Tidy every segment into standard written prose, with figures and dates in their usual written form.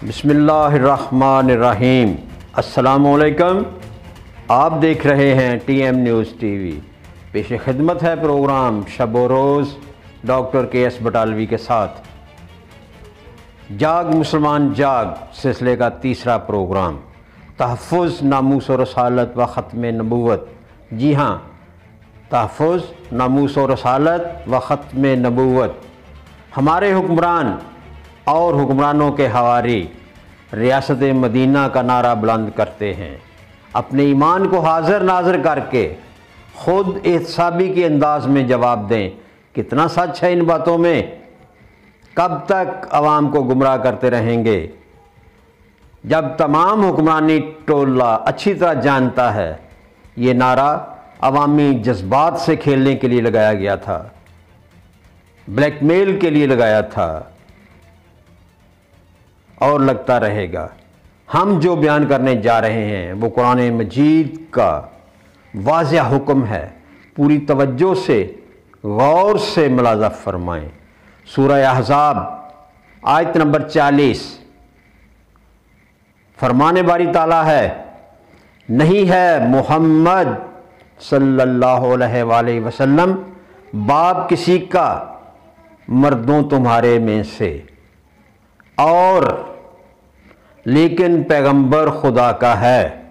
बिस्मिल्लाहिर्रहमानिर्रहीम। अस्सलामुअलैकुम। आप देख रहे हैं TM न्यूज़ TV। पेश खिदमत है प्रोग्राम शब व रोज़ डॉक्टर KS बटालवी के साथ। जाग मुसलमान जाग सिलसिले का तीसरा प्रोग्राम तहफ़्फ़ुज़ नामूस और रसालत व ख़त्म नबूवत। जी हाँ, तहफ़्फ़ुज़ नामूस और रसालत व ख़त्म नबूवत। हमारे हुक्मरान और हुक्मरानों के हवारी रियासत मदीना का नारा बुलंद करते हैं। अपने ईमान को हाज़िर नाज़िर करके ख़ुद एहतसाबी के अंदाज में जवाब दें, कितना सच है इन बातों में। कब तक आवाम को गुमराह करते रहेंगे, जब तमाम हुक्मरानी टोला अच्छी तरह जानता है ये नारा अवामी जज्बात से खेलने के लिए लगाया गया था, ब्लैकमेल के लिए लगाया था और लगता रहेगा। हम जो बयान करने जा रहे हैं वो कुरान मजीद का वाज़िह हुक्म है। पूरी तवज्जो से गौर से मुलाज़ा फरमाएं। सूरह अहज़ाब आयत नंबर 40। फरमाने बारी ताला है, नहीं है मोहम्मद सल्लल्लाहु अलैहि वसल्लम बाप किसी का मर्दों तुम्हारे में से, और लेकिन पैगंबर खुदा का है।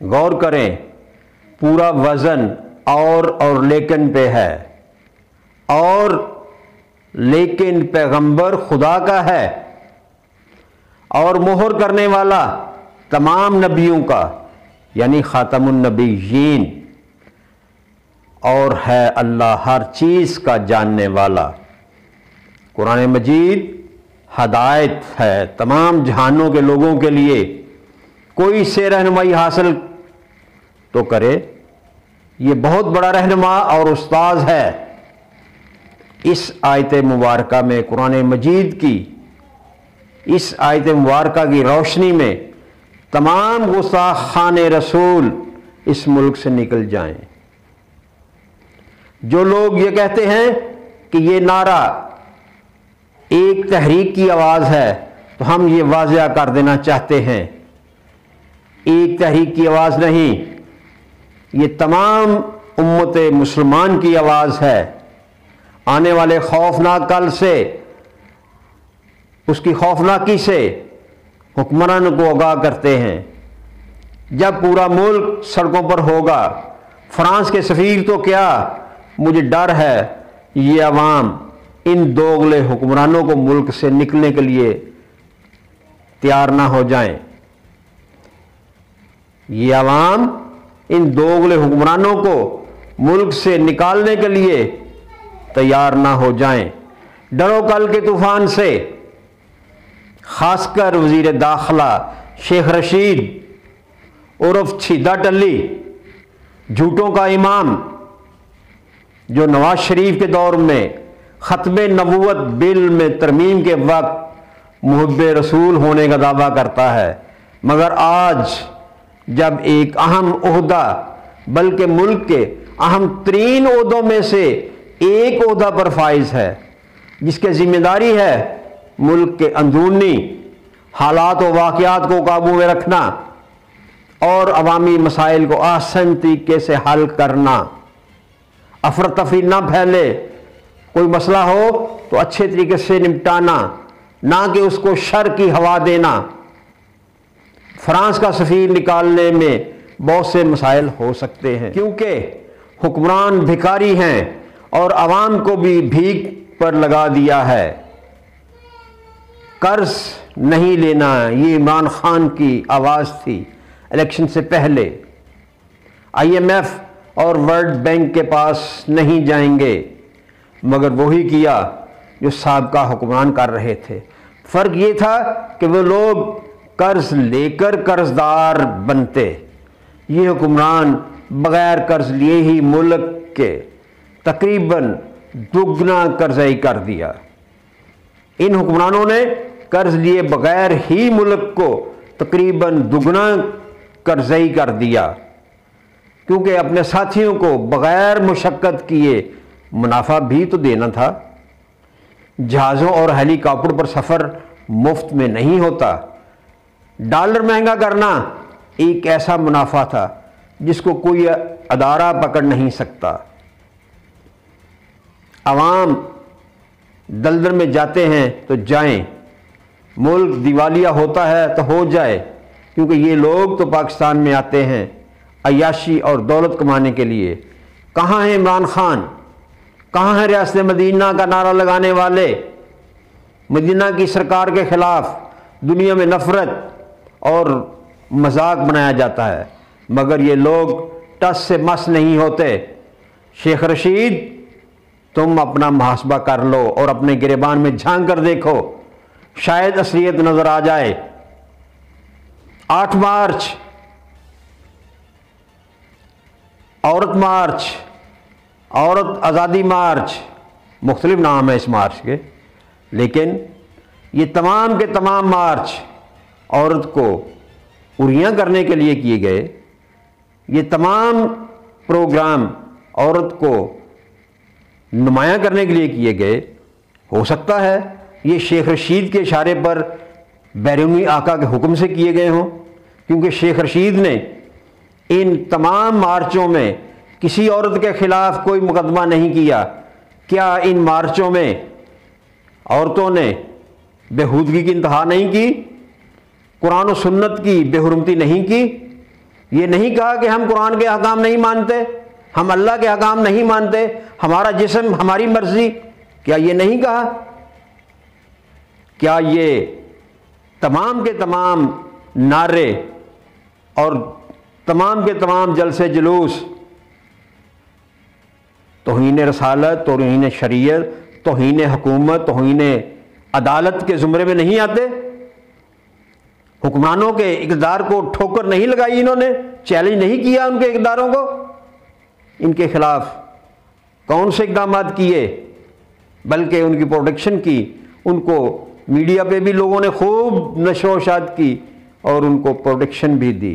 गौर करें, पूरा वज़न और लेकिन पे है। और लेकिन पैगंबर खुदा का है, और मोहर करने वाला तमाम नबियों का यानी ख़ातमुन नबिय्यीन, और है अल्लाह हर चीज़ का जानने वाला। कुरान मजीद हदायत है तमाम जहानों के लोगों के लिए। कोई से रहनुमाई हासिल तो करे, ये बहुत बड़ा रहनुमा और उस्ताद है। इस आयत मुबारका में कुरान मजीद की इस आयत मुबारका की रोशनी में तमाम गुस्ताखान रसूल इस मुल्क से निकल जाएं। जो लोग ये कहते हैं कि ये नारा एक तहरीक की आवाज़ है, तो हम ये वाज़िया कर देना चाहते हैं, एक तहरीक की आवाज़ नहीं, ये तमाम उम्मत मुसलमान की आवाज़ है। आने वाले खौफनाक कल से, उसकी खौफनाकी से हुक्मरान को आगाह करते हैं। जब पूरा मुल्क सड़कों पर होगा, फ्रांस के सफ़ीर तो क्या, मुझे डर है ये अवाम इन दोगले हुक्मरानों को मुल्क से निकलने के लिए तैयार ना हो जाएं। ये अवाम इन दोगले हुक्मरानों को मुल्क से निकालने के लिए तैयार ना हो जाएं। डरो कल के तूफान से। खासकर वजीर दाखिला शेख रशीद उर्फ छीदा टल्ली, झूठों का इमाम, जो नवाज शरीफ के दौर में ख़त्म नबूवत बिल में तरमीम के वक्त मुहब्बे रसूल होने का दावा करता है, मगर आज जब एक अहम ओहदा, बल्कि मुल्क के अहम तरीन ओहदों में से एक ओहदा पर फाइज है, जिसकी जिम्मेदारी है मुल्क के अंदरूनी हालात व वाक़यात को काबू में रखना और अवामी मसाइल को आसान तरीके से हल करना, अफरा तफरी ना फैले, कोई मसला हो तो अच्छे तरीके से निपटाना, ना कि उसको शर की हवा देना। फ्रांस का सफ़ीर निकालने में बहुत से मसाइल हो सकते हैं, क्योंकि हुक्मरान भिखारी हैं और आवाम को भी भीख पर लगा दिया है। कर्ज नहीं लेना, ये इमरान खान की आवाज़ थी इलेक्शन से पहले। IMF और वर्ल्ड बैंक के पास नहीं जाएंगे, मगर वही किया जो साबका हुक्मरान कर रहे थे। फ़र्क ये था कि वो लोग कर्ज लेकर कर्जदार बनते। ये हुक्मरान बग़ैर कर्ज लिए ही मुल्क के तकरीबन दुगना कर्ज़ई कर दिया। इन हुक्मरानों ने कर्ज लिए बग़ैर ही मुल्क को तकरीबन दुगना कर्ज़ई कर दिया, क्योंकि अपने साथियों को बग़ैर मुशक्क़त किए मुनाफा भी तो देना था। जहाज़ों और हेलीकॉप्टर पर सफ़र मुफ्त में नहीं होता। डॉलर महंगा करना एक ऐसा मुनाफा था जिसको कोई अदारा पकड़ नहीं सकता। अवाम दलदल में जाते हैं तो जाएं, मुल्क दिवालिया होता है तो हो जाए, क्योंकि ये लोग तो पाकिस्तान में आते हैं अय्याशी और दौलत कमाने के लिए। कहाँ है इमरान खान, कहाँ है रियासत मदीना का नारा लगाने वाले? मदीना की सरकार के खिलाफ दुनिया में नफरत और मजाक बनाया जाता है, मगर ये लोग टस से मस नहीं होते। शेख रशीद, तुम अपना मुहासबा कर लो और अपने गिरेबान में झांक कर देखो, शायद असलियत नजर आ जाए। 8 मार्च औरत मार्च, औरत आज़ादी मार्च, मुख्तलिफ नाम है इस मार्च के, लेकिन ये तमाम के तमाम मार्च औरत को उरियां करने के लिए किए गए। ये तमाम प्रोग्राम औरत को नुमायां करने के लिए किए गए। हो सकता है ये शेख रशीद के इशारे पर बैरूनी आका के हुक्म से किए गए हों, क्योंकि शेख रशीद ने इन तमाम मार्चों में किसी औरत के खिलाफ कोई मुकदमा नहीं किया। क्या इन मार्चों में औरतों ने बेहूदगी की इंतहा नहीं की, कुरान और सुन्नत की बेहुरमती नहीं की? ये नहीं कहा कि हम कुरान के अहकाम नहीं मानते, हम अल्लाह के अहकाम नहीं मानते, हमारा जिस्म हमारी मर्जी? क्या ये नहीं कहा? क्या ये तमाम के तमाम नारे और तमाम के तमाम जलसे जुलूस तौहीन रसालत, तौहीन शरीयत, तौहीन हुकूमत, तौहीन अदालत के ज़ुमरे में नहीं आते? हुक्मरानों के इक़्तिदार को ठोकर नहीं लगाई इन्होंने, चैलेंज नहीं किया उनके इक़्तिदारों को? इनके खिलाफ कौन से इक़दाम किए, बल्कि उनकी प्रोटेक्शन की। उनको मीडिया पे भी लोगों ने खूब नशोशात की और उनको प्रोटेक्शन भी दी।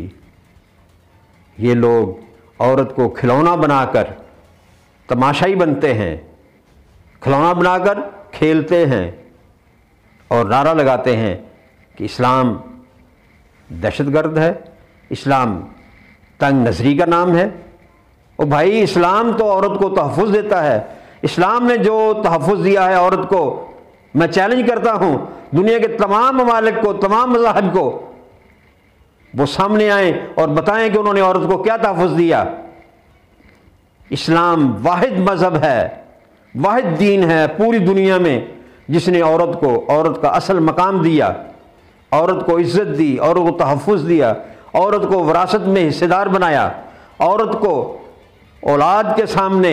ये लोग औरत को खिलौना बनाकर तमाशाई बनते हैं, खिलौना बनाकर खेलते हैं और नारा लगाते हैं कि इस्लाम दहशतगर्द है, इस्लाम तंग नजरी का नाम है। ओ भाई, इस्लाम तो औरत को तहफ़्फ़ुज़ देता है। इस्लाम ने जो तहफ़्फ़ुज़ दिया है औरत को, मैं चैलेंज करता हूँ दुनिया के तमाम ममालिक को, तमाम मज़ाहिब को, वो सामने आए और बताएं कि उन्होंने औरत को क्या तहफ़्फ़ुज़ दिया। इस्लाम वाहिद मज़हब है, वाहिद दीन है पूरी दुनिया में जिसने औरत को, औरत का असल मकाम दिया, औरत को इज्जत दी, औरत को तहफ़्फ़ुज़ दिया, औरत को विरासत में हिस्सेदार बनाया, औरत को औलाद के सामने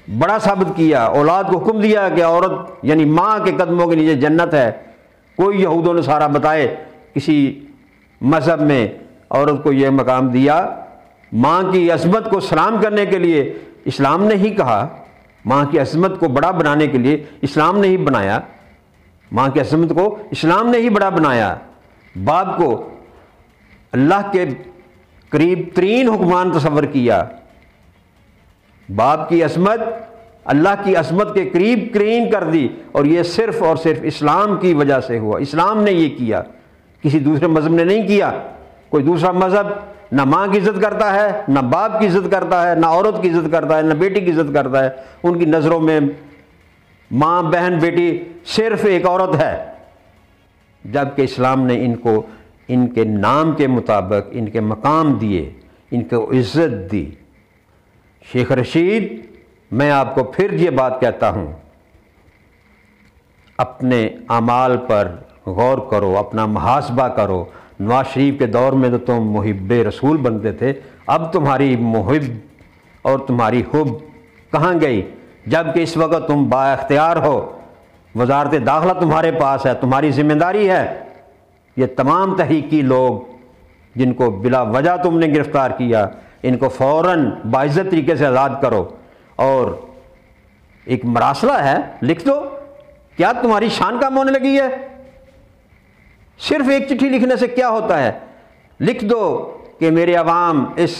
बड़ा साबित किया, औलाद को हुक्म दिया कि औरत यानी माँ के कदमों के नीचे जन्नत है। कोई यहूदों ने सारा बताए किसी मज़हब में औरत को यह मकाम दिया। माँ की अज़मत को सलाम करने के लिए इस्लाम ने ही कहा, माँ की अज़मत को बड़ा बनाने के लिए इस्लाम ने ही बनाया, माँ की अज़मत को इस्लाम ने ही बड़ा बनाया। बाप को अल्लाह के करीब तरीन हुक्मान तस्वर किया, बाप की अज़मत अल्लाह की अज़मत के करीब तरीन कर दी, और ये सिर्फ़ और सिर्फ इस्लाम की वजह से हुआ। इस्लाम ने ये किया, किसी दूसरे मज़हब ने नहीं किया। कोई दूसरा मज़हब ना माँ की इज़्ज़त करता है, ना बाप की इज़्ज़त करता है, ना औरत की इज़्ज़त करता है, ना बेटी की इज़्ज़त करता है। उनकी नज़रों में माँ, बहन, बेटी सिर्फ एक औरत है, जबकि इस्लाम ने इनको इनके नाम के मुताबिक इनके मकाम दिए, इनको इज़्ज़त दी। शेख रशीद, मैं आपको फिर ये बात कहता हूँ, अपने अमाल पर गौर करो, अपना मुहासबा करो। नवाज शरीफ के दौर में तो तुम मुहिब्ब रसूल बनते थे, अब तुम्हारी मुहिब और तुम्हारी हुब कहाँ गई? जबकि इस वक्त तुम बाइख्तियार हो, वजारत दाखिला तुम्हारे पास है, तुम्हारी जिम्मेदारी है ये तमाम तहरीकी लोग जिनको बिला वजह तुमने गिरफ्तार किया, इनको फ़ौरन बाइज़्ज़त तरीके से आज़ाद करो। और एक मरासला है, लिख दो। क्या तुम्हारी शान कम होने लगी है? सिर्फ एक चिट्ठी लिखने से क्या होता है? लिख दो कि मेरे अवाम इस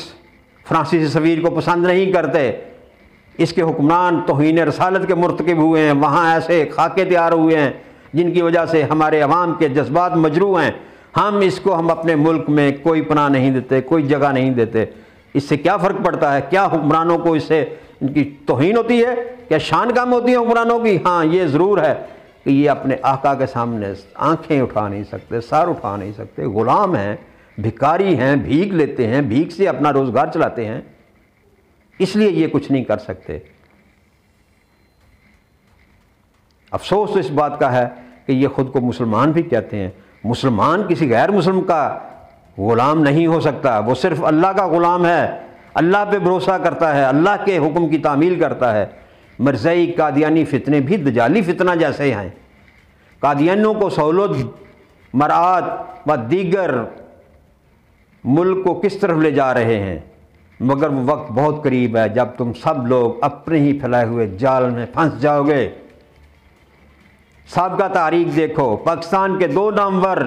फ्रांसीसी सफ़ीर को पसंद नहीं करते, इसके हुक्मरान तौहीन रसालत के मुर्तकिब हुए हैं। वहाँ ऐसे खाके तैयार हुए हैं जिनकी वजह से हमारे अवाम के जज्बात मजरू हैं। हम अपने मुल्क में कोई पनाह नहीं देते, कोई जगह नहीं देते। इससे क्या फ़र्क पड़ता है? क्या हुक्मरानों को इससे इनकी तौहीन होती है? क्या शान कम होती है हुक्मरानों की? हाँ, ये ज़रूर है कि ये अपने आका के सामने आंखें उठा नहीं सकते, सर उठा नहीं सकते, ग़ुलाम हैं, भिखारी हैं, भीख लेते हैं, भीख से अपना रोज़गार चलाते हैं, इसलिए ये कुछ नहीं कर सकते। अफसोस तो इस बात का है कि ये ख़ुद को मुसलमान भी कहते हैं। मुसलमान किसी गैर मुस्लिम का ग़ुलाम नहीं हो सकता, वो सिर्फ़ अल्लाह का ग़ुलाम है, अल्लाह पे भरोसा करता है, अल्लाह के हुक्म की तामील करता है। मरज़ई कादियानी फितने भी दजाली फितना जैसे हैं। कादियानियों को सहूलत, मरात व दीगर मुल्क को किस तरफ ले जा रहे हैं, मगर वो वक्त बहुत करीब है जब तुम सब लोग अपने ही फैलाए हुए जाल में फंस जाओगे। साबका तारीख देखो, पाकिस्तान के 2 नामवर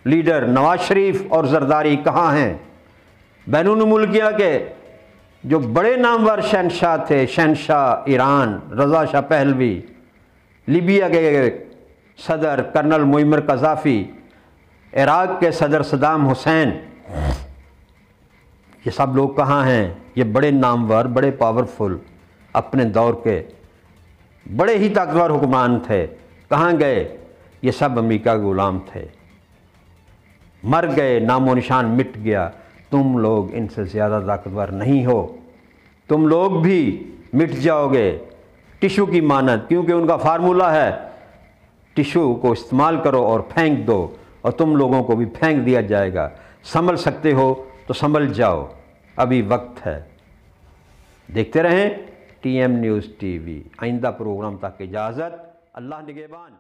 लीडर नवाज शरीफ और जरदारी कहाँ हैं? बैरून मुल्किया के जो बड़े नामवर शहनशाह थे, शहनशाह ईरान रज़ा शाह पहलवी, लीबिया के सदर कर्नल मुअम्मर कज़ाफ़ी, इराक़ के सदर सद्दाम हुसैन, ये सब लोग कहाँ हैं? ये बड़े नामवर, बड़े पावरफुल, अपने दौर के बड़े ही ताकतवर हुक्मरान थे। कहाँ गए? ये सब अमेरिका के ग़ुलाम थे, मर गए, नामो निशान मिट गया। तुम लोग इनसे ज़्यादा ताकतवर नहीं हो, तुम लोग भी मिट जाओगे टिशू की मानत, क्योंकि उनका फार्मूला है टिशू को इस्तेमाल करो और फेंक दो, और तुम लोगों को भी फेंक दिया जाएगा। संभल सकते हो तो संभल जाओ, अभी वक्त है। देखते रहें TM न्यूज़ TV। आइंदा प्रोग्राम तक इजाज़त, अल्लाह निगहबान।